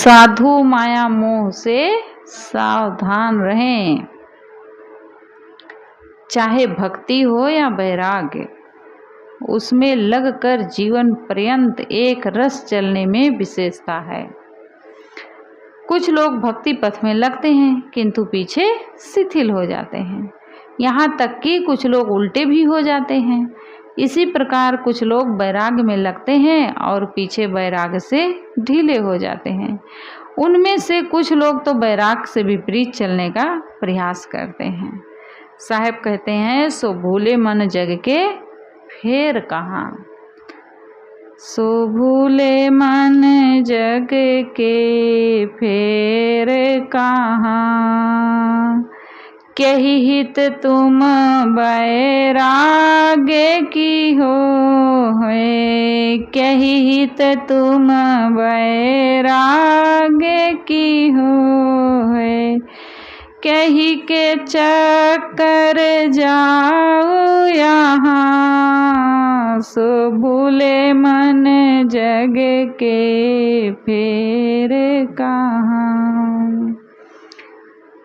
साधु माया मोह से सावधान रहें। चाहे भक्ति हो या वैराग्य, उसमें लगकर जीवन पर्यंत एक रस चलने में विशेषता है। कुछ लोग भक्ति पथ में लगते हैं किंतु पीछे शिथिल हो जाते हैं, यहाँ तक कि कुछ लोग उल्टे भी हो जाते हैं। इसी प्रकार कुछ लोग वैराग्य में लगते हैं और पीछे वैराग्य से ढीले हो जाते हैं। उनमें से कुछ लोग तो वैराग्य से विपरीत चलने का प्रयास करते हैं। साहब कहते हैं, सो भूले मन जग के फेर कहाँ। सो भूले मन जग के फेर कहाँ। कही हित तुम वैराग्य की हो है। कही हित तुम वैराग्य की हो है। कही के चक्कर जाओ यहाँ। सो भूले मन जग के फेर कहाँ।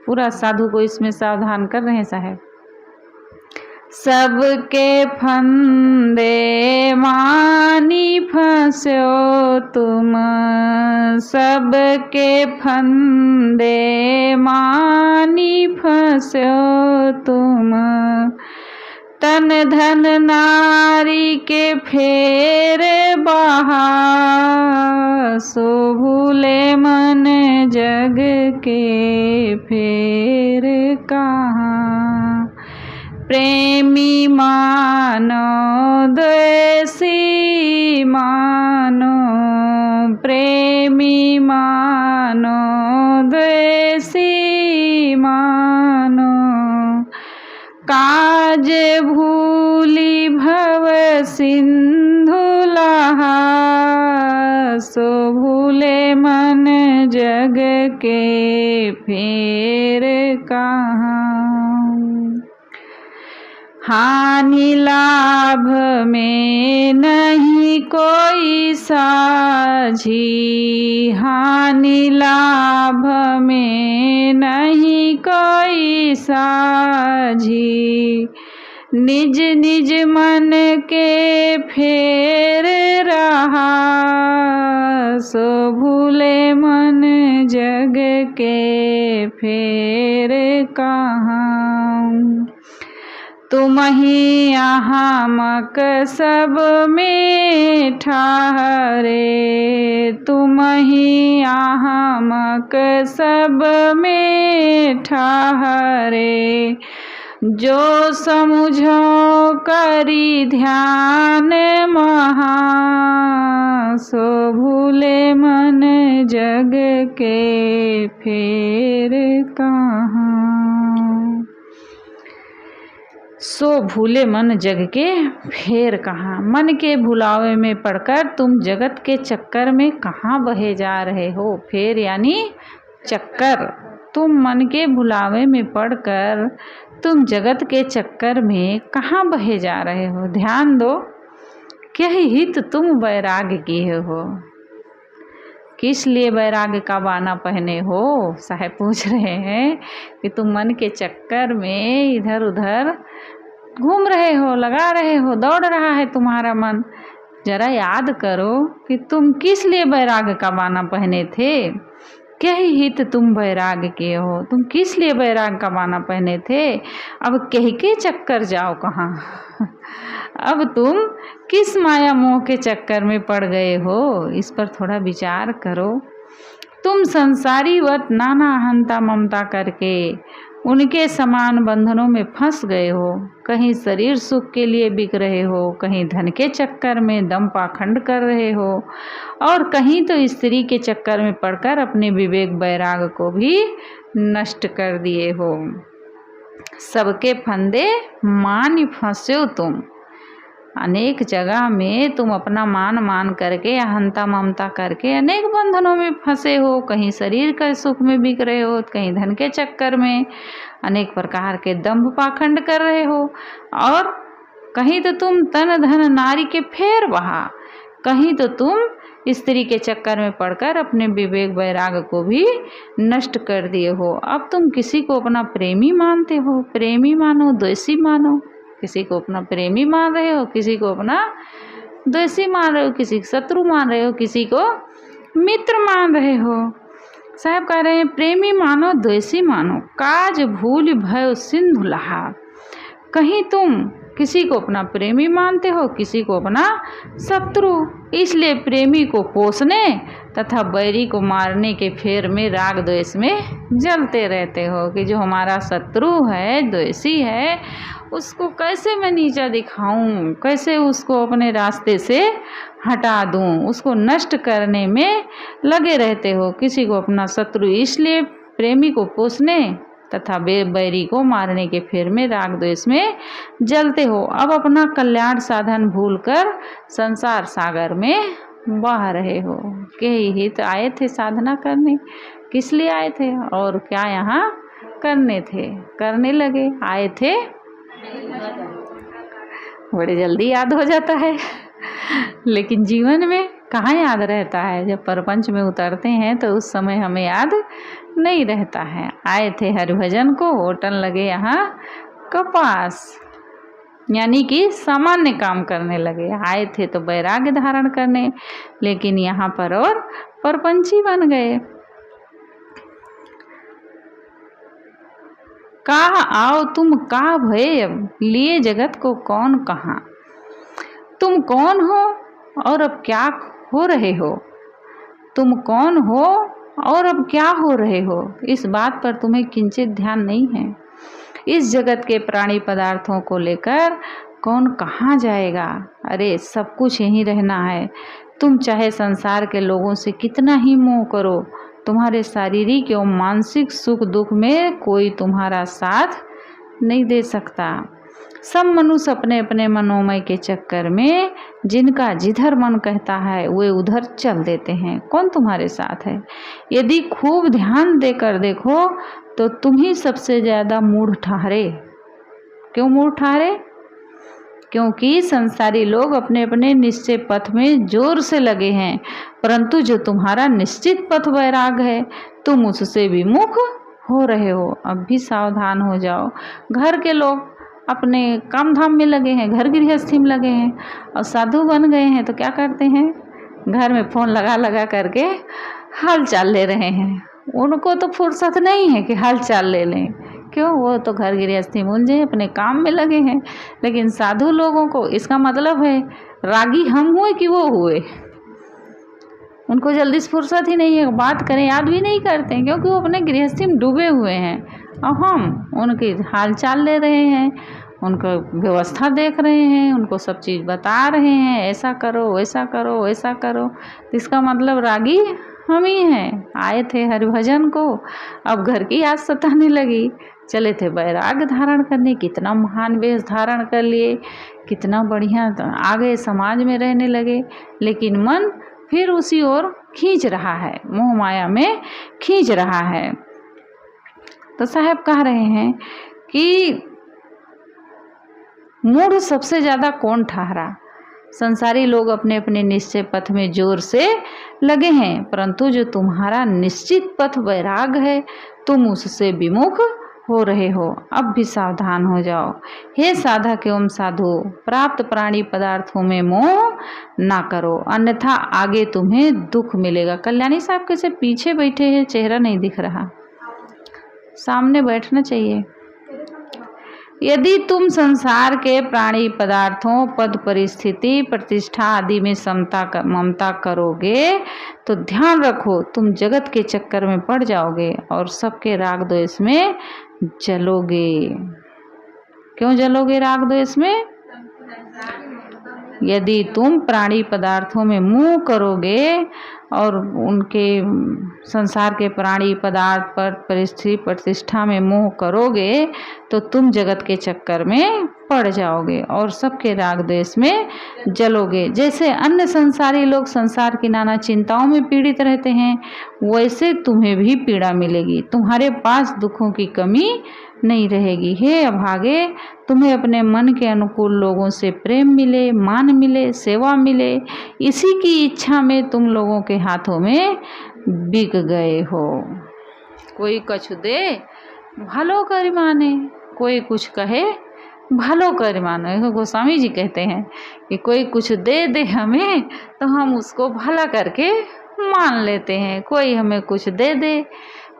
पूरा साधु को इसमें सावधान कर रहे हैं साहब। सबके फंदे मानी फंस्यो तुम। सबके फंदे मानी फंस्यो तुम। तन धन नारी के फेर बहा। सो भूले मन जग के फेर कहाँ। प्रेमी मानो द्वेषी मानो। प्रेमी मानो द्वेषी मानो। काज भूली भव सिंधु लहा। सो भूले मन जग के फेर कहाँ। हानि लाभ में नहीं कोई साझी। हानि लाभ में नहीं कोई साझी। निज निज मन के फेर रहा। सो भूले मन जग के फेर कहाँ। तुम ही यहाँ मकसद में ठहरे। तुम ही यहाँ मकसद में ठहरे। जो समझो करी ध्यान महा। सो भूले मन जग के फेर कहाँ। सो भूले मन जग के फेर कहाँ। मन के भुलावे में पड़कर तुम जगत के चक्कर में कहाँ बहे जा रहे हो। फेर यानी चक्कर। तुम मन के भुलावे में पड़कर तुम जगत के चक्कर में कहाँ बहे जा रहे हो। ध्यान दो, क्या हित तुम वैराग्य किए हो। किस लिए वैराग्य का बाना पहने हो। साहब पूछ रहे हैं कि तुम मन के चक्कर में इधर उधर घूम रहे हो, लगा रहे हो, दौड़ रहा है तुम्हारा मन। जरा याद करो कि तुम किस लिए वैराग्य का बाना पहने थे। क्या हित तुम वैराग्य किए हो। तुम किस लिए वैराग्य का बाना पहने थे। अब कह के चक्कर जाओ कहाँ। अब तुम किस माया मोह के चक्कर में पड़ गए हो, इस पर थोड़ा विचार करो। तुम संसारी वत नाना अहंता ममता करके उनके समान बंधनों में फंस गए हो। कहीं शरीर सुख के लिए बिक रहे हो, कहीं धन के चक्कर में दम पाखंड कर रहे हो, और कहीं तो स्त्री के चक्कर में पड़कर अपने विवेक वैराग को भी नष्ट कर दिए हो। सबके फंदे मान फंसे तुम। अनेक जगह में तुम अपना मान करके, अहंता ममता करके अनेक बंधनों में फंसे हो। कहीं शरीर के सुख में बिक रहे हो, कहीं धन के चक्कर में अनेक प्रकार के दंभ पाखंड कर रहे हो, और कहीं तो तुम तन धन नारी के फेर बहा। कहीं तो तुम स्त्री के चक्कर में पड़कर अपने विवेक वैराग्य को भी नष्ट कर दिए हो। अब तुम किसी को अपना प्रेमी मानते हो, प्रेमी मानो, द्वेषी मानो। किसी को अपना प्रेमी मान रहे हो, किसी को अपना द्वेषी मान रहे हो, किसी को शत्रु मान रहे हो, किसी को मित्र मान रहे हो। साहब कह रहे हैं प्रेमी मानो, द्वेषी मानो, काज भूल भय सिंधु लहा। कहीं तुम किसी को अपना प्रेमी मानते हो, किसी को अपना शत्रु, इसलिए प्रेमी को पोसने तथा बैरी को मारने के फेर में राग द्वेष में जलते रहते हो कि जो हमारा शत्रु है, द्वेषी है, उसको कैसे मैं नीचा दिखाऊं, कैसे उसको अपने रास्ते से हटा दूं, उसको नष्ट करने में लगे रहते हो। किसी को अपना शत्रु इसलिए प्रेमी को पोसने तथा बैरी को मारने के फेर में राग द्वेष में जलते हो। अब अपना कल्याण साधन भूलकर संसार सागर में बह रहे हो। के हित आए थे साधना करने, किस लिए आए थे और क्या यहाँ करने थे, करने लगे, आए थे। बड़े जल्दी याद हो जाता है लेकिन जीवन में कहाँ याद रहता है। जब प्रपंच में उतरते हैं तो उस समय हमें याद नहीं रहता है। आए थे हरिभजन को, होटल लगे यहाँ कपास, यानी कि सामान्य काम करने लगे। आए थे तो वैराग्य धारण करने, लेकिन यहाँ पर और परपंची बन गए। कहा आओ तुम का भय, लिए जगत को कौन कहाँ। तुम कौन हो और अब क्या हो रहे हो, तुम कौन हो और अब क्या हो रहे हो, इस बात पर तुम्हें किंचित ध्यान नहीं है। इस जगत के प्राणी पदार्थों को लेकर कौन कहाँ जाएगा। अरे सब कुछ यहीं रहना है। तुम चाहे संसार के लोगों से कितना ही मोह करो, तुम्हारे शारीरिक एवं मानसिक सुख दुख में कोई तुम्हारा साथ नहीं दे सकता। सब मनुष्य अपने अपने मनोमय के चक्कर में जिनका जिधर मन कहता है वे उधर चल देते हैं। कौन तुम्हारे साथ है। यदि खूब ध्यान देकर देखो तो तुम ही सबसे ज़्यादा मूढ़ ठहरे। क्यों मूढ़ ठहरे? क्योंकि संसारी लोग अपने अपने निश्चित पथ में जोर से लगे हैं, परंतु जो तुम्हारा निश्चित पथ वैराग है तुम उससे विमुख हो रहे हो। अब भी सावधान हो जाओ। घर के लोग अपने काम धाम में लगे हैं, घर गृहस्थी में लगे हैं, और साधु बन गए हैं तो क्या करते हैं, घर में फ़ोन लगा लगा करके हाल चाल ले रहे हैं। उनको तो फुर्सत नहीं है कि हाल चाल ले लें। क्यों? वो तो घर गृहस्थी में उलझे अपने काम में लगे हैं। लेकिन साधु लोगों को इसका मतलब है रागी हम हुए कि वो हुए, उनको जल्दी से फुर्सत ही नहीं है, बात करें याद भी नहीं करते हैं, क्योंकि वो अपने गृहस्थी में डूबे हुए हैं। और हम उनकी हाल चाल ले रहे हैं, उनको व्यवस्था देख रहे हैं, उनको सब चीज़ बता रहे हैं, ऐसा करो वैसा करो वैसा करो। तो इसका मतलब रागी हम ही हैं। आए थे हरिभजन को, अब घर की याद सताने लगी। चले थे वैराग्य धारण करने, कितना महान वेश धारण कर लिए, कितना बढ़िया आ गए, समाज में रहने लगे, लेकिन मन फिर उसी ओर खींच रहा है, मोह माया में खींच रहा है। तो साहब कह रहे हैं कि मूढ़ सबसे ज़्यादा कौन ठहरा। संसारी लोग अपने अपने निश्चय पथ में जोर से लगे हैं, परंतु जो तुम्हारा निश्चित पथ वैराग है तुम उससे विमुख हो रहे हो। अब भी सावधान हो जाओ। हे साधक एवं साधु, प्राप्त प्राणी पदार्थों में मोह ना करो, अन्यथा आगे तुम्हें दुख मिलेगा। कल्याणी साहब कैसे पीछे बैठे हैं, चेहरा नहीं दिख रहा, सामने बैठना चाहिए। यदि तुम संसार के प्राणी पदार्थों, पद, परिस्थिति, प्रतिष्ठा आदि में ममता करोगे तो ध्यान रखो तुम जगत के चक्कर में पड़ जाओगे और सबके राग द्वेष में जलोगे। क्यों जलोगे राग द्वेष में? यदि तुम प्राणी पदार्थों में मोह करोगे और उनके संसार के प्राणी पदार्थ पर परिस्थिति प्रतिष्ठा में मोह करोगे तो तुम जगत के चक्कर में पड़ जाओगे और सबके राग द्वेष में जलोगे। जैसे अन्य संसारी लोग संसार की नाना चिंताओं में पीड़ित रहते हैं, वैसे तुम्हें भी पीड़ा मिलेगी। तुम्हारे पास दुखों की कमी नहीं रहेगी। हे अभागे, तुम्हें अपने मन के अनुकूल लोगों से प्रेम मिले, मान मिले, सेवा मिले, इसी की इच्छा में तुम लोगों के हाथों में बिक गए हो। कोई कछु दे भलो कर माने, कोई कुछ कहे भलो कर मानो। गोस्वामी जी कहते हैं कि कोई कुछ दे दे हमें तो हम उसको भला करके मान लेते हैं। कोई हमें कुछ दे दे,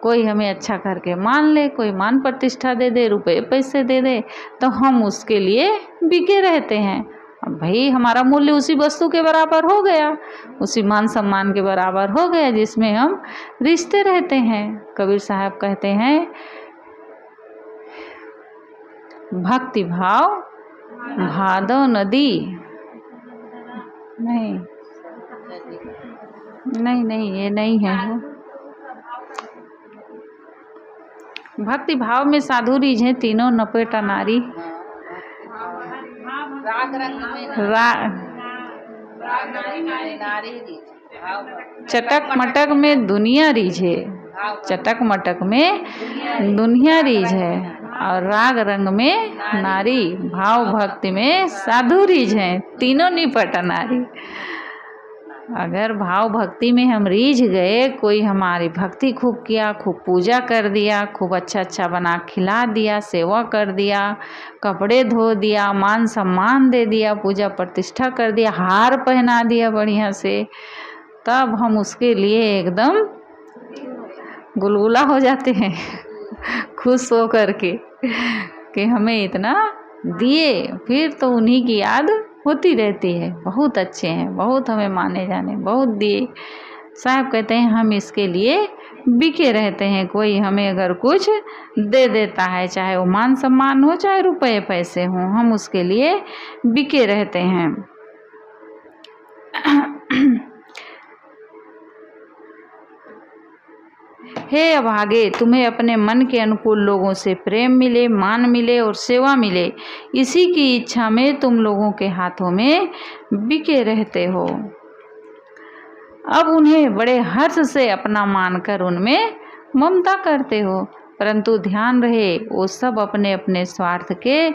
कोई हमें अच्छा करके मान ले, कोई मान प्रतिष्ठा दे दे, रुपए पैसे दे दे, तो हम उसके लिए बिके रहते हैं। अब भाई हमारा मूल्य उसी वस्तु के बराबर हो गया, उसी मान सम्मान के बराबर हो गया जिसमें हम रिश्ते रहते हैं। कबीर साहब कहते हैं भक्ति भाव भादो नदी, नहीं नहीं नहीं ये नहीं है। भक्ति भाव में साधु रिझे तीनों नपेटा नारी, चटक मटक में दुनिया रिझे, चटक मटक में दुनिया रीझ है, और राग रंग में नारी, भाव भक्ति में साधु रीझ है, तीनों निपट नारी। अगर भाव भक्ति में हम रीझ गए, कोई हमारी भक्ति खूब किया, खूब पूजा कर दिया, खूब अच्छा अच्छा बना खिला दिया, सेवा कर दिया, कपड़े धो दिया, मान सम्मान दे दिया, पूजा प्रतिष्ठा कर दिया, हार पहना दिया बढ़िया से, तब हम उसके लिए एकदम गुलगुला हो जाते हैं खुश हो करके कि हमें इतना दिए। फिर तो उन्हीं की याद होती रहती है, बहुत अच्छे हैं, बहुत हमें माने जाने, बहुत दिए। साहब कहते हैं हम इसके लिए बिके रहते हैं। कोई हमें अगर कुछ दे देता है, चाहे वो मान सम्मान हो, चाहे रुपए पैसे हों, हम उसके लिए बिके रहते हैं। हे अभागे, तुम्हें अपने मन के अनुकूल लोगों से प्रेम मिले, मान मिले और सेवा मिले, इसी की इच्छा में तुम लोगों के हाथों में बिके रहते हो। अब उन्हें बड़े हर्ष से अपना मानकर उनमें ममता करते हो, परंतु ध्यान रहे वो सब अपने अपने स्वार्थ के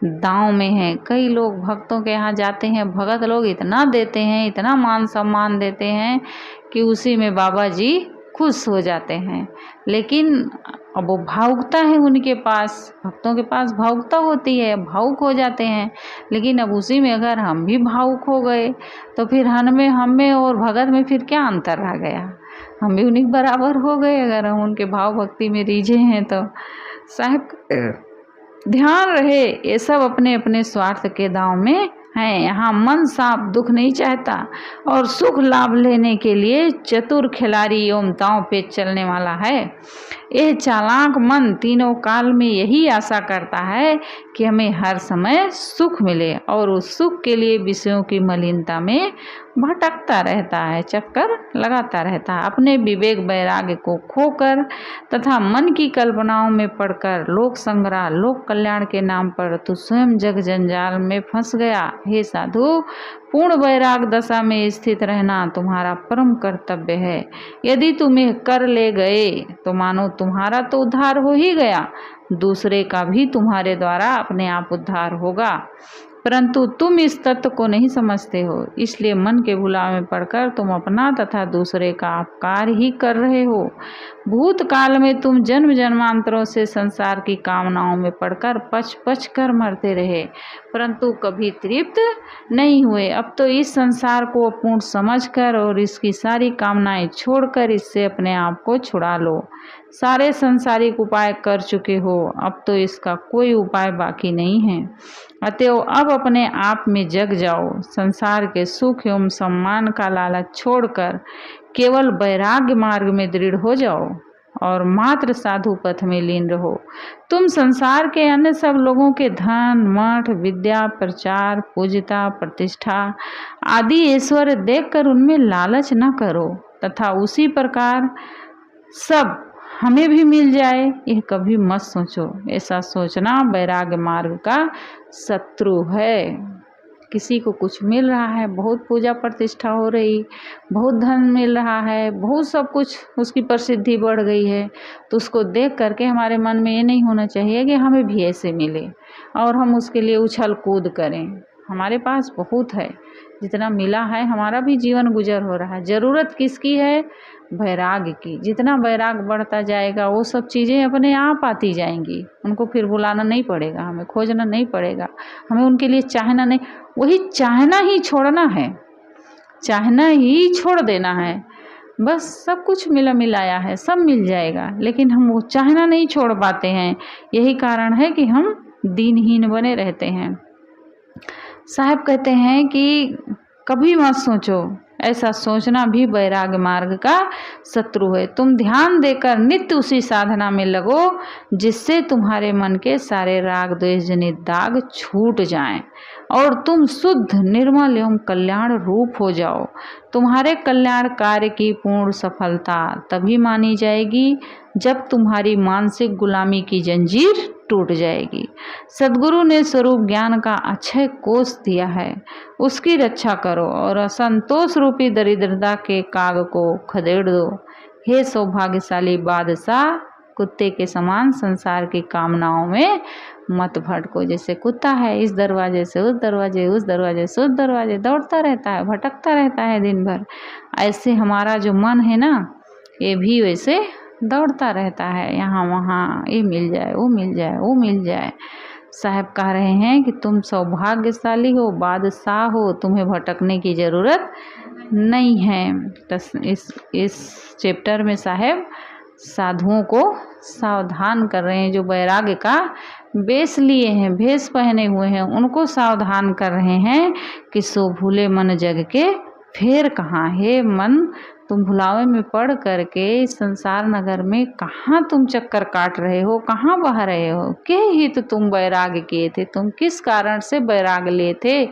दांव में हैं। कई लोग भक्तों के यहाँ जाते हैं, भगत लोग इतना देते हैं, इतना मान सम्मान देते हैं कि उसी में बाबा जी खुश हो जाते हैं। लेकिन अब वो भावुकता है उनके पास, भक्तों के पास भावुकता होती है, भावुक हो जाते हैं। लेकिन अब उसी में अगर हम भी भावुक हो गए तो फिर हम में और भगत में फिर क्या अंतर रह गया? हम भी उन्हीं के बराबर हो गए अगर हम उनके भाव भक्ति में रीझे हैं तो। साहब ध्यान रहे ये सब अपने अपने स्वार्थ के दांव में हैं। यहाँ मन साफ दुख नहीं चाहता और सुख लाभ लेने के लिए चतुर खिलाड़ी एवं दांव पे चलने वाला है। यह चालाक मन तीनों काल में यही आशा करता है कि हमें हर समय सुख मिले और उस सुख के लिए विषयों की मलिनता में भटकता रहता है, चक्कर लगाता रहता है। अपने विवेक वैराग्य को खोकर तथा मन की कल्पनाओं में पड़कर लोक संग्रह लोक कल्याण के नाम पर तू स्वयं जग जंजाल में फंस गया। हे साधु, पूर्ण वैराग दशा में स्थित रहना तुम्हारा परम कर्तव्य है। यदि तुम्हें कर ले गए तो मानो तुम्हारा तो उद्धार हो ही गया, दूसरे का भी तुम्हारे द्वारा अपने आप उद्धार होगा, परंतु तुम इस तत्व को नहीं समझते हो। इसलिए मन के भुलावे में पड़कर तुम अपना तथा दूसरे का अपकार ही कर रहे हो। भूतकाल में तुम जन्म जन्मांतरों से संसार की कामनाओं में पड़कर पच पच कर मरते रहे, परंतु कभी तृप्त नहीं हुए। अब तो इस संसार को अपूर्ण समझकर और इसकी सारी कामनाएं छोड़कर इससे अपने आप को छुड़ा लो। सारे संसारिक उपाय कर चुके हो, अब तो इसका कोई उपाय बाकी नहीं है। अतएव अब अपने आप में जग जाओ। संसार के सुख एवं सम्मान का लालच छोड़कर केवल वैराग्य मार्ग में दृढ़ हो जाओ और मात्र साधु पथ में लीन रहो। तुम संसार के अन्य सब लोगों के धन मठ विद्या प्रचार पूज्यता प्रतिष्ठा आदि ऐश्वर्य देखकर उनमें लालच न करो तथा उसी प्रकार सब हमें भी मिल जाए यह कभी मत सोचो। ऐसा सोचना वैराग्य मार्ग का शत्रु है। किसी को कुछ मिल रहा है, बहुत पूजा प्रतिष्ठा हो रही, बहुत धन मिल रहा है, बहुत सब कुछ उसकी प्रसिद्धि बढ़ गई है, तो उसको देख करके हमारे मन में ये नहीं होना चाहिए कि हमें भी ऐसे मिले और हम उसके लिए उछल कूद करें। हमारे पास बहुत है, जितना मिला है हमारा भी जीवन गुजर हो रहा है। ज़रूरत किसकी है? वैराग की। जितना वैराग बढ़ता जाएगा वो सब चीज़ें अपने आप आती जाएंगी, उनको फिर बुलाना नहीं पड़ेगा, हमें खोजना नहीं पड़ेगा, हमें उनके लिए चाहना नहीं, वही चाहना ही छोड़ना है, चाहना ही छोड़ देना है। बस सब कुछ मिला मिलाया है, सब मिल जाएगा, लेकिन हम वो चाहना नहीं छोड़ पाते हैं। यही कारण है कि हम दीनहीन बने रहते हैं। साहब कहते हैं कि कभी मत सोचो, ऐसा सोचना भी वैराग मार्ग का शत्रु है। तुम ध्यान देकर नित्य उसी साधना में लगो जिससे तुम्हारे मन के सारे राग द्वेष जनित दाग छूट जाएं और तुम शुद्ध निर्मल एवं कल्याण रूप हो जाओ। तुम्हारे कल्याण कार्य की पूर्ण सफलता तभी मानी जाएगी जब तुम्हारी मानसिक गुलामी की जंजीर टूट जाएगी। सद्गुरु ने स्वरूप ज्ञान का अक्षय कोष दिया है, उसकी रक्षा करो और असंतोष रूपी दरिद्रता के काग को खदेड़ दो। हे सौभाग्यशाली बादशाह, कुत्ते के समान संसार की कामनाओं में मत भटको। जैसे कुत्ता है, इस दरवाजे से उस दरवाजे, उस दरवाजे से उस दरवाजे दौड़ता रहता है, भटकता रहता है दिन भर, ऐसे हमारा जो मन है ना, ये भी वैसे दौड़ता रहता है, यहाँ वहाँ, ये मिल जाए, वो मिल जाए, वो मिल जाए। साहब कह रहे हैं कि तुम सौभाग्यशाली हो, बादशाह हो, तुम्हें भटकने की ज़रूरत नहीं है। तो इस चैप्टर में साहब साधुओं को सावधान कर रहे हैं, जो वैराग्य का वेश लिए हैं, भेष पहने हुए हैं, उनको सावधान कर रहे हैं कि सो भूले मन जग के फेर कहाँ। हे मन, तुम भुलावे में पड़ करके इस संसार नगर में कहाँ तुम चक्कर काट रहे हो, कहाँ बह रहे हो? के ही तो तुम वैराग किए थे, तुम किस कारण से वैराग लिए थे?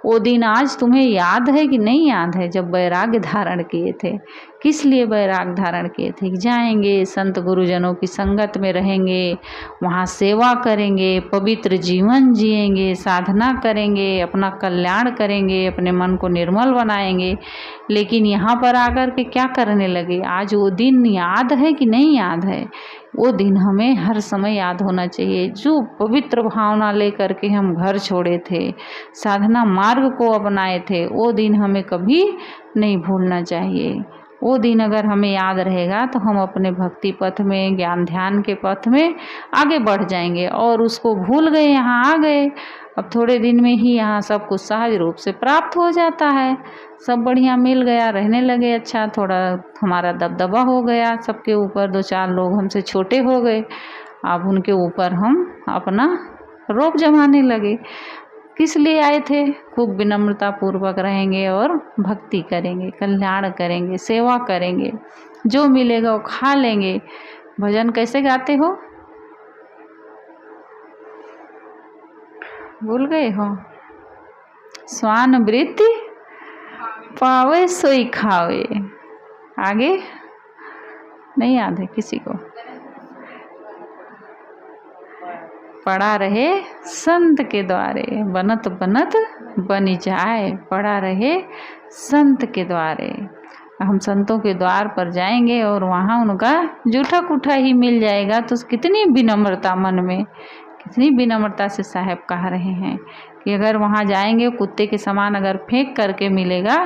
वो दिन आज तुम्हें याद है कि नहीं याद है जब वैराग धारण किए थे? किस लिए वैराग धारण किए थे? जाएंगे, संत गुरुजनों की संगत में रहेंगे, वहाँ सेवा करेंगे, पवित्र जीवन जिएंगे, साधना करेंगे, अपना कल्याण करेंगे, अपने मन को निर्मल बनाएंगे। लेकिन यहाँ पर आकर के क्या करने लगे? आज वो दिन याद है कि नहीं याद है? वो दिन हमें हर समय याद होना चाहिए। जो पवित्र भावना लेकर के हम घर छोड़े थे, साधना मार्ग को अपनाए थे, वो दिन हमें कभी नहीं भूलना चाहिए। वो दिन अगर हमें याद रहेगा तो हम अपने भक्ति पथ में, ज्ञान ध्यान के पथ में आगे बढ़ जाएंगे। और उसको भूल गए, यहाँ आ गए, अब थोड़े दिन में ही यहाँ सब कुछ सहज रूप से प्राप्त हो जाता है, सब बढ़िया मिल गया, रहने लगे अच्छा, थोड़ा हमारा दबदबा हो गया सबके ऊपर, 2-4 लोग हमसे छोटे हो गए, अब उनके ऊपर हम अपना रोब जमाने लगे। किस लिए आए थे? खूब विनम्रता पूर्वक रहेंगे और भक्ति करेंगे, कल्याण करेंगे, सेवा करेंगे, जो मिलेगा वो खा लेंगे। भजन कैसे गाते हो? भूल गए हो? स्वान वृत्ति पावे सोई खावे। आगे नहीं याद है किसी को? पड़ा रहे संत के द्वारे, बनत बनत बनी जाए, पड़ा रहे संत के द्वारे। हम संतों के द्वार पर जाएंगे और वहाँ उनका जूठा कूठा ही मिल जाएगा, तो कितनी विनम्रता मन में, कितनी विनम्रता से साहब कह रहे हैं कि अगर वहाँ जाएंगे, कुत्ते के समान अगर फेंक करके मिलेगा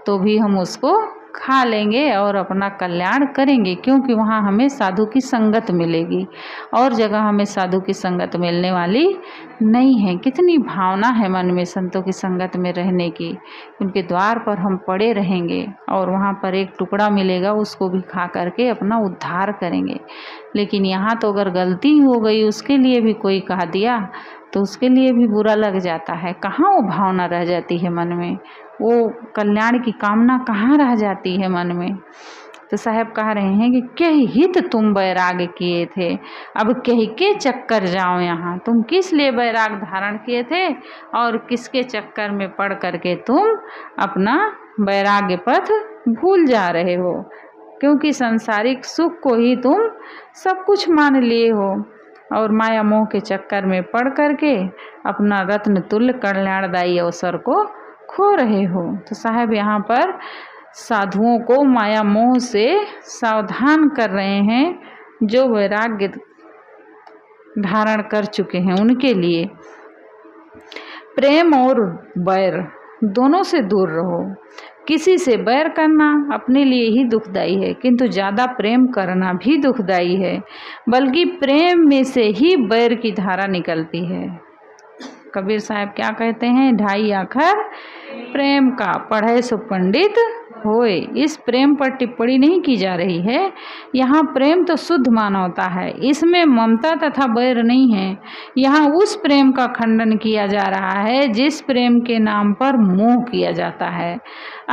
तो भी हम उसको खा लेंगे और अपना कल्याण करेंगे, क्योंकि वहाँ हमें साधु की संगत मिलेगी, और जगह हमें साधु की संगत मिलने वाली नहीं है। कितनी भावना है मन में संतों की संगत में रहने की। उनके द्वार पर हम पड़े रहेंगे और वहाँ पर एक टुकड़ा मिलेगा, उसको भी खा करके अपना उद्धार करेंगे। लेकिन यहाँ तो अगर गलती हो गई, उसके लिए भी कोई कह दिया तो उसके लिए भी बुरा लग जाता है। कहाँ वो भावना रह जाती है मन में, वो कल्याण की कामना कहाँ रह जाती है मन में। तो साहब कह रहे हैं कि के हित तुम वैराग किए थे, अब कह के चक्कर जाओ यहाँ। तुम किस लिए वैराग धारण किए थे और किसके चक्कर में पड़ करके तुम अपना वैराग्य पथ भूल जा रहे हो? क्योंकि सांसारिक सुख को ही तुम सब कुछ मान लिए हो। और माया मोह के चक्कर में पड़ करके अपना रत्न तुल्य कल्याणदायी अवसर को खो रहे हो। तो साहब यहाँ पर साधुओं को माया मोह से सावधान कर रहे हैं, जो वैराग्य धारण कर चुके हैं उनके लिए। प्रेम और बैर दोनों से दूर रहो। किसी से बैर करना अपने लिए ही दुखदाई है, किंतु ज़्यादा प्रेम करना भी दुखदाई है, बल्कि प्रेम में से ही बैर की धारा निकलती है। कबीर साहब क्या कहते हैं, ढाई आखर प्रेम का पढ़े सो पंडित होए। इस प्रेम पर टिप्पणी नहीं की जा रही है। यहाँ प्रेम तो शुद्ध मानवता है, इसमें ममता तथा बैर नहीं है। यहाँ उस प्रेम का खंडन किया जा रहा है जिस प्रेम के नाम पर मोह किया जाता है।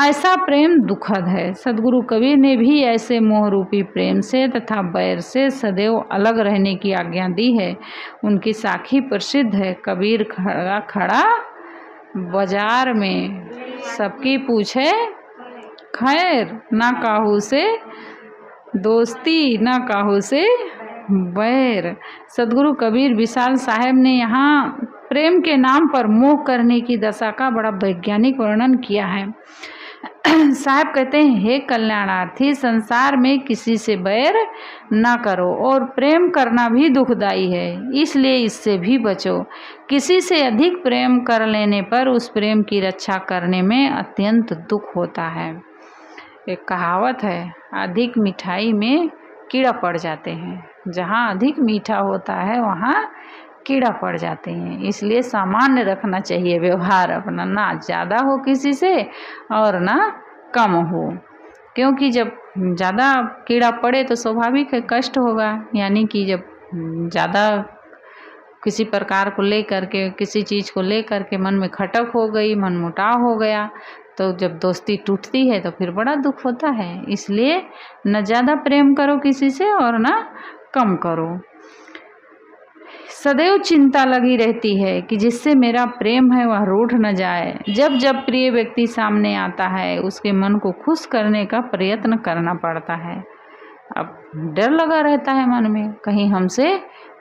ऐसा प्रेम दुखद है। सद्गुरु कबीर ने भी ऐसे मोह रूपी प्रेम से तथा बैर से सदैव अलग रहने की आज्ञा दी है। उनकी साखी प्रसिद्ध है, कबीर खड़ा खड़ा बाजार में, सबकी पूछे खैर, ना काहू से दोस्ती ना काहू से बैर। सद्गुरु कबीर विशाल साहब ने यहाँ प्रेम के नाम पर मोह करने की दशा का बड़ा वैज्ञानिक वर्णन किया है। साहब कहते हैं, हे कल्याणार्थी, संसार में किसी से बैर ना करो और प्रेम करना भी दुखदाई है, इसलिए इससे भी बचो। किसी से अधिक प्रेम कर लेने पर उस प्रेम की रक्षा करने में अत्यंत दुख होता है। एक कहावत है, अधिक मिठाई में कीड़ा पड़ जाते हैं। जहाँ अधिक मीठा होता है वहाँ कीड़ा पड़ जाते हैं। इसलिए सामान्य रखना चाहिए व्यवहार अपना, ना ज़्यादा हो किसी से और ना कम हो, क्योंकि जब ज़्यादा कीड़ा पड़े तो स्वाभाविक है कष्ट होगा। यानी कि जब ज़्यादा किसी प्रकार को लेकर के, किसी चीज़ को लेकर के मन में खटक हो गई, मन मुटाव हो गया, तो जब दोस्ती टूटती है तो फिर बड़ा दुख होता है। इसलिए न ज़्यादा प्रेम करो किसी से और ना कम करो। सदैव चिंता लगी रहती है कि जिससे मेरा प्रेम है वह रूठ न जाए। जब जब प्रिय व्यक्ति सामने आता है उसके मन को खुश करने का प्रयत्न करना पड़ता है। अब डर लगा रहता है मन में, कहीं हमसे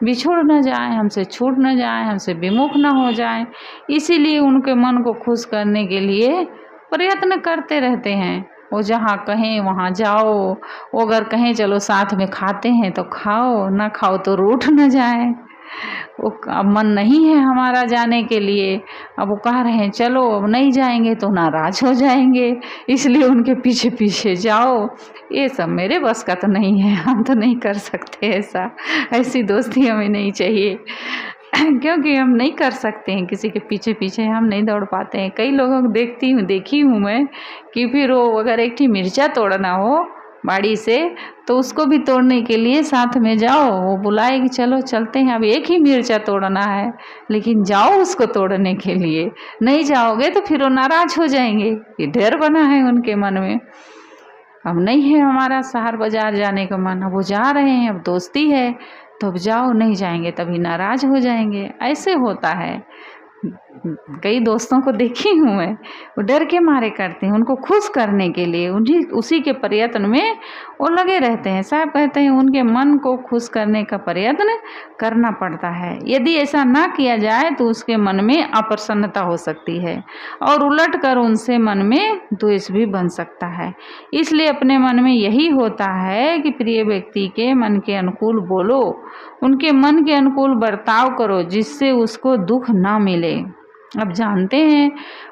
बिछुड़ न जाए, हमसे छूट न जाए, हमसे विमुख न हो जाए। इसीलिए उनके मन को खुश करने के लिए प्रयत्न करते रहते हैं। वो जहाँ कहें वहाँ जाओ, वो अगर कहें चलो साथ में खाते हैं तो खाओ, ना खाओ तो रूठ न जाए। वो अब मन नहीं है हमारा जाने के लिए, अब वो कह रहे हैं चलो, अब नहीं जाएंगे तो नाराज हो जाएंगे, इसलिए उनके पीछे पीछे जाओ। ये सब मेरे बस का तो नहीं है, हम तो नहीं कर सकते ऐसा, ऐसी दोस्ती हमें नहीं चाहिए। क्योंकि हम नहीं कर सकते हैं, किसी के पीछे पीछे हम नहीं दौड़ पाते हैं। कई लोगों को देखी हूँ मैं कि फिर वो अगर एक ही मिर्चा तोड़ना हो बाड़ी से तो उसको भी तोड़ने के लिए साथ में जाओ, वो बुलाए कि चलो चलते हैं, अब एक ही मिर्चा तोड़ना है, लेकिन जाओ उसको तोड़ने के लिए। नहीं जाओगे तो फिर वो नाराज हो जाएंगे, ये डर बना है उनके मन में। अब नहीं है हमारा शहर बाजार जाने का मन, अब वो जा रहे हैं, अब दोस्ती है तो अब जाओ, नहीं जाएंगे तभी नाराज हो जाएंगे। ऐसे होता है। कई दोस्तों को देखी हूँ मैं, वो डर के मारे करते हैं, उनको खुश करने के लिए उसी के प्रयत्न में वो लगे रहते हैं। साहब कहते हैं उनके मन को खुश करने का प्रयत्न करना पड़ता है। यदि ऐसा ना किया जाए तो उसके मन में अप्रसन्नता हो सकती है और उलट कर उनसे मन में द्वेष भी बन सकता है। इसलिए अपने मन में यही होता है कि प्रिय व्यक्ति के मन के अनुकूल बोलो, उनके मन के अनुकूल बर्ताव करो, जिससे उसको दुख ना मिले। अब जानते हैं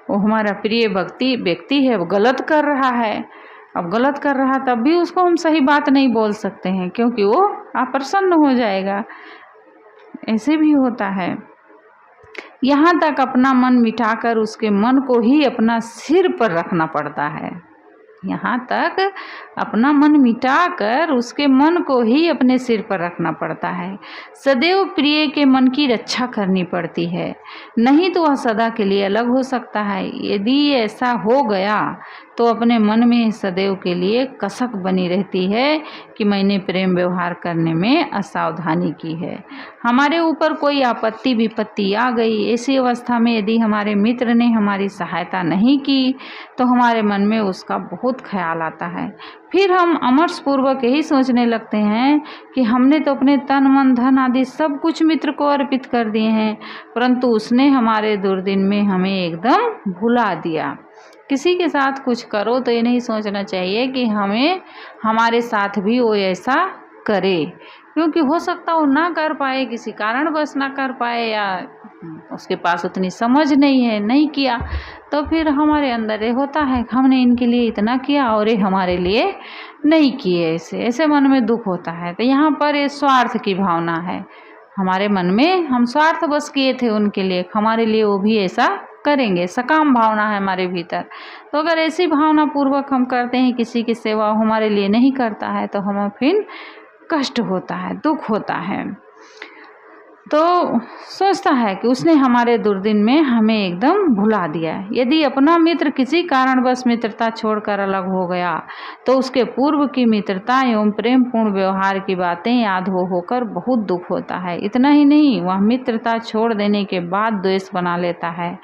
वो हमारा प्रिय व्यक्ति है, वो गलत कर रहा है, अब गलत कर रहा तब भी उसको हम सही बात नहीं बोल सकते हैं, क्योंकि वो अप्रसन्न हो जाएगा। ऐसे भी होता है। यहाँ तक अपना मन मिटाकर उसके मन को ही अपना सिर पर रखना पड़ता है। यहाँ तक अपना मन मिटाकर उसके मन को ही अपने सिर पर रखना पड़ता है। सदैव प्रिय के मन की रक्षा करनी पड़ती है, नहीं तो वह सदा के लिए अलग हो सकता है। यदि ऐसा हो गया तो अपने मन में सदैव के लिए कसक बनी रहती है कि मैंने प्रेम व्यवहार करने में असावधानी की है। हमारे ऊपर कोई आपत्ति विपत्ति आ गई, ऐसी अवस्था में यदि हमारे मित्र ने हमारी सहायता नहीं की तो हमारे मन में उसका बहुत ख्याल आता है। फिर हम अमर्षपूर्वक यही सोचने लगते हैं कि हमने तो अपने तन मन धन आदि सब कुछ मित्र को अर्पित कर दिए हैं, परंतु उसने हमारे दुर्दिन में हमें एकदम भुला दिया। किसी के साथ कुछ करो तो ये नहीं सोचना चाहिए कि हमें हमारे साथ भी वो ऐसा करे, क्योंकि हो सकता वो ना कर पाए, किसी कारणवश ना कर पाए, या उसके पास उतनी समझ नहीं है, नहीं किया। तो फिर हमारे अंदर ये होता है हमने इनके लिए इतना किया और ये हमारे लिए नहीं किए, ऐसे मन में दुख होता है। तो यहाँ पर ये स्वार्थ की भावना है हमारे मन में, हम स्वार्थ बस किए थे उनके लिए, हमारे लिए वो भी ऐसा करेंगे, सकाम भावना है हमारे भीतर। तो अगर ऐसी भावना पूर्वक हम करते हैं किसी की सेवा, हमारे लिए नहीं करता है, तो हमें फिर कष्ट होता है, दुख होता है। तो सोचता है कि उसने हमारे दुर्दिन में हमें एकदम भुला दिया। यदि अपना मित्र किसी कारणवश मित्रता छोड़कर अलग हो गया तो उसके पूर्व की मित्रता एवं प्रेम पूर्ण व्यवहार की बातें याद होकर बहुत दुख होता है। इतना ही नहीं, वह मित्रता छोड़ देने के बाद द्वेष बना लेता है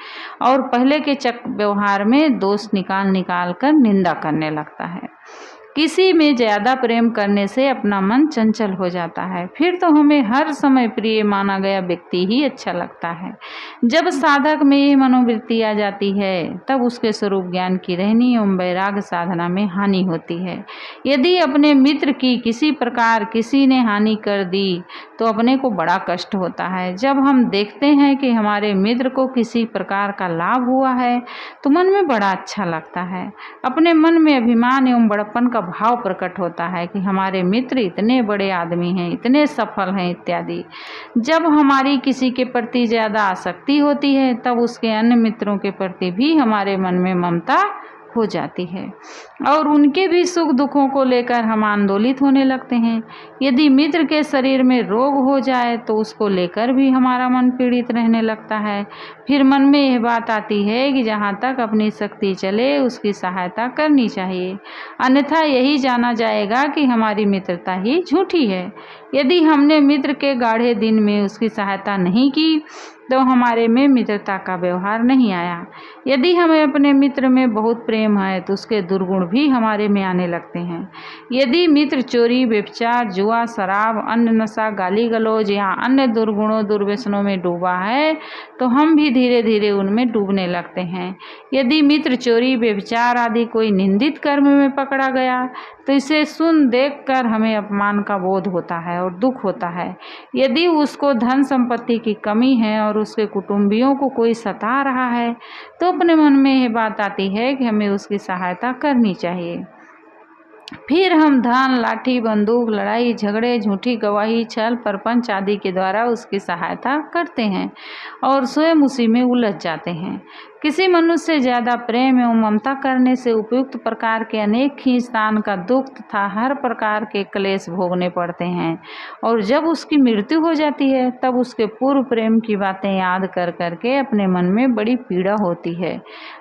और पहले के व्यवहार में दोष निकाल कर निंदा करने लगता है। किसी में ज़्यादा प्रेम करने से अपना मन चंचल हो जाता है, फिर तो हमें हर समय प्रिय माना गया व्यक्ति ही अच्छा लगता है। जब साधक में ये मनोवृत्ति आ जाती है तब उसके स्वरूप ज्ञान की रहनी एवं वैराग्य साधना में हानि होती है। यदि अपने मित्र की किसी प्रकार किसी ने हानि कर दी तो अपने को बड़ा कष्ट होता है। जब हम देखते हैं कि हमारे मित्र को किसी प्रकार का लाभ हुआ है तो मन में बड़ा अच्छा लगता है। अपने मन में अभिमान एवं बड़प्पन का भाव प्रकट होता है कि हमारे मित्र इतने बड़े आदमी हैं, इतने सफल हैं इत्यादि। जब हमारी किसी के प्रति ज़्यादा आसक्ति होती है तब उसके अन्य मित्रों के प्रति भी हमारे मन में ममता हो जाती है और उनके भी सुख दुखों को लेकर हम आंदोलित होने लगते हैं। यदि मित्र के शरीर में रोग हो जाए तो उसको लेकर भी हमारा मन पीड़ित रहने लगता है। फिर मन में यह बात आती है कि जहाँ तक अपनी शक्ति चले उसकी सहायता करनी चाहिए, अन्यथा यही जाना जाएगा कि हमारी मित्रता ही झूठी है। यदि हमने मित्र के गाढ़े दिन में उसकी सहायता नहीं की तो हमारे में मित्रता का व्यवहार नहीं आया। यदि हमें अपने मित्र में बहुत प्रेम है तो उसके दुर्गुण भी हमारे में आने लगते हैं। यदि मित्र चोरी, व्यभिचार, जुआ, शराब, अन्य नशा, गाली गलौज या अन्य दुर्गुणों दुर्व्यसनों में डूबा है तो हम भी धीरे धीरे उनमें डूबने लगते हैं। यदि मित्र चोरी, व्यभिचार आदि कोई निंदित कर्म में पकड़ा गया तो इसे सुन देख कर हमें अपमान का बोध होता है और दुख होता है। यदि उसको धन संपत्ति की कमी है और उसके कुटुंबियों को कोई सता रहा है तो अपने मन में यह बात आती है कि हमें उसकी सहायता करनी चाहिए। फिर हम धन, लाठी, बंदूक, लड़ाई झगड़े, झूठी गवाही, छल, प्रपंच आदि के द्वारा उसकी सहायता करते हैं और स्वयं उसी में उलझ जाते हैं। किसी मनुष्य से ज़्यादा प्रेम एवं ममता करने से उपयुक्त प्रकार के अनेक खींचतान का दुख तथा हर प्रकार के क्लेश भोगने पड़ते हैं और जब उसकी मृत्यु हो जाती है तब उसके पूर्व प्रेम की बातें याद कर करके अपने मन में बड़ी पीड़ा होती है।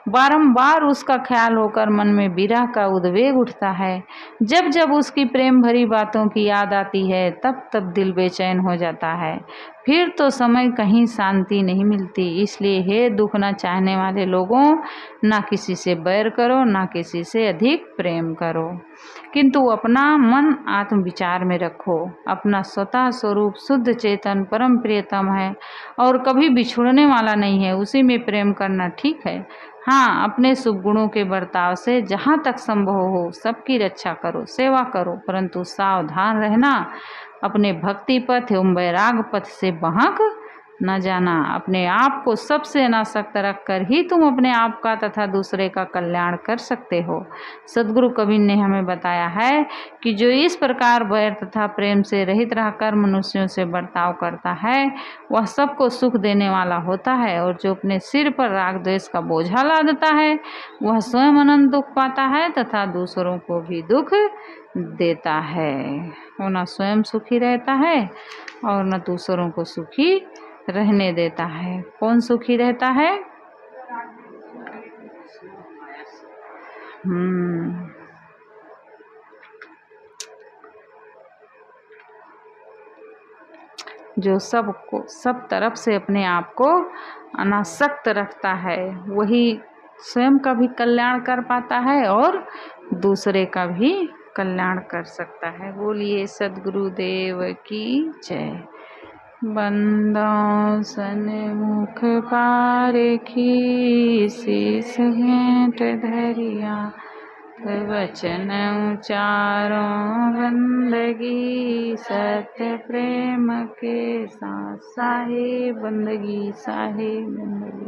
बारंबार उसका ख्याल होकर मन में विरह का उद्वेग उठता है। जब जब उसकी प्रेम भरी बातों की याद आती है तब तब दिल बेचैन हो जाता है। फिर तो समय कहीं शांति नहीं मिलती। इसलिए हे दुख न चाहने वाले लोगों, ना किसी से बैर करो, ना किसी से अधिक प्रेम करो, किंतु अपना मन आत्मविचार में रखो। अपना स्वतः स्वरूप शुद्ध चेतन परम प्रियतम है और कभी बिछुड़ने वाला नहीं है, उसी में प्रेम करना ठीक है। हाँ, अपने शुभ गुणों के बर्ताव से जहाँ तक संभव हो सबकी रक्षा करो, सेवा करो, परंतु सावधान रहना, अपने भक्ति पथ एवं वैराग पथ से बहक न जाना। अपने आप को सबसे अनासक्त रख कर ही तुम अपने आप का तथा दूसरे का कल्याण कर सकते हो। सद्गुरु कबीर ने हमें बताया है कि जो इस प्रकार वैर तथा प्रेम से रहित रहकर मनुष्यों से बर्ताव करता है वह सबको सुख देने वाला होता है और जो अपने सिर पर राग द्वेष का बोझा लादता है वह स्वयं अनंत दुख पाता है तथा दूसरों को भी दुख देता है। वो न स्वयं सुखी रहता है और न दूसरों को सुखी रहने देता है। कौन सुखी रहता है? जो सब तरफ से अपने आप को अनासक्त रखता है वही स्वयं का भी कल्याण कर पाता है और दूसरे का भी कल्याण कर सकता है। बोलिए सद्गुरुदेव की जय। बंदों सन्मुख पारखी, शीस भेंट धरिया, वचन उचारो बंदगी, सत्य प्रेम के साथ साहे बंदगी, साहे बंदगी।